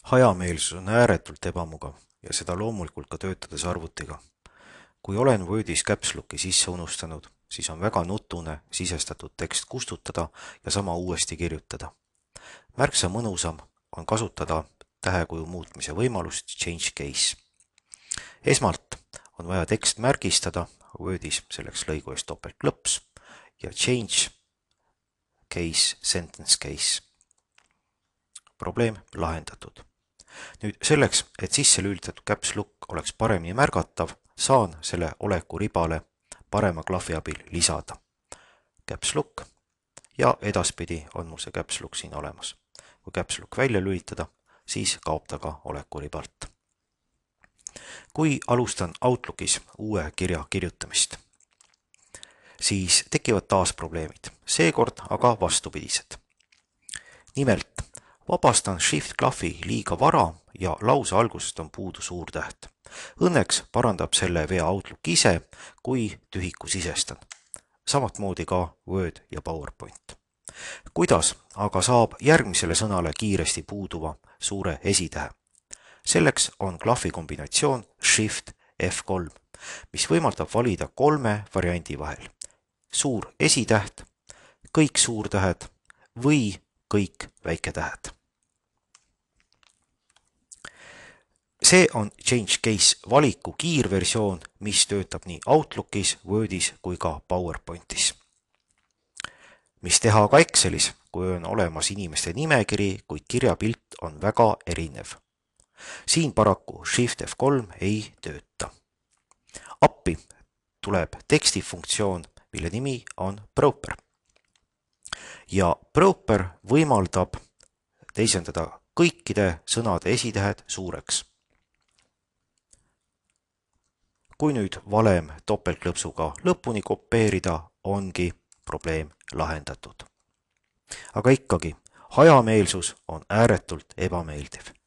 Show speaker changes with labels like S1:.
S1: Hajameelsus on ääretult ebamugav ja seda loomulikult ka töötades arvutiga. Kui olen Wordis caps locki sisse unustanud, siis on väga nutune sisestatud tekst kustutada ja sama uuesti kirjutada. Märksa mõnusam on kasutada tähekuju muutmise võimalust change case. Esmalt on vaja tekst märgistada, Wordis selleks lõigu eest topeltklõps ja change case sentence case. Probleem lahendatud. Nüüd selleks, et sisse lülitatud caps lock oleks paremini märgatav, saan selle oleku ribale parema klahvi abil lisada caps lock ja edaspidi on mul see caps lock siin olemas. Kui caps lock välja lülitada, siis kaob ta ka oleku ribalt. Kui alustan Outlookis uue kirja kirjutamist, siis tekivad taas probleemid, seekord aga vastupidised. Nimelt, vabastan shift-klahvi liiga vara ja lause algusest on puudu suurtäht. Õnneks parandab selle vea Outlook ise, kui tühiku sisestan. Samatmoodi ka Word ja PowerPoint. Kuidas aga saab järgmisele sõnale kiiresti puuduva suure esitähe? Selleks on klahvi kombinatsioon Shift F3, mis võimaldab valida 3 variandi vahel. Suur esitäht, kõik suurtähed või kõik väiketähed. See on change case valiku kiirversioon, mis töötab nii Outlookis, Wordis kui ka PowerPointis. Mis teha ka Excelis, kui on olemas inimeste nimekiri, kuid kirjapilt on väga erinev. Siin paraku Shift F3 ei tööta. Appi tuleb tekstifunktsioon, mille nimi on Proper. Ja Proper võimaldab teisendada kõikide sõnade esitähed suureks. Kui nüüd valem topeltklõpsuga lõpuni kopeerida, ongi probleem lahendatud. Aga ikkagi, hajameelsus on ääretult ebameeldiv.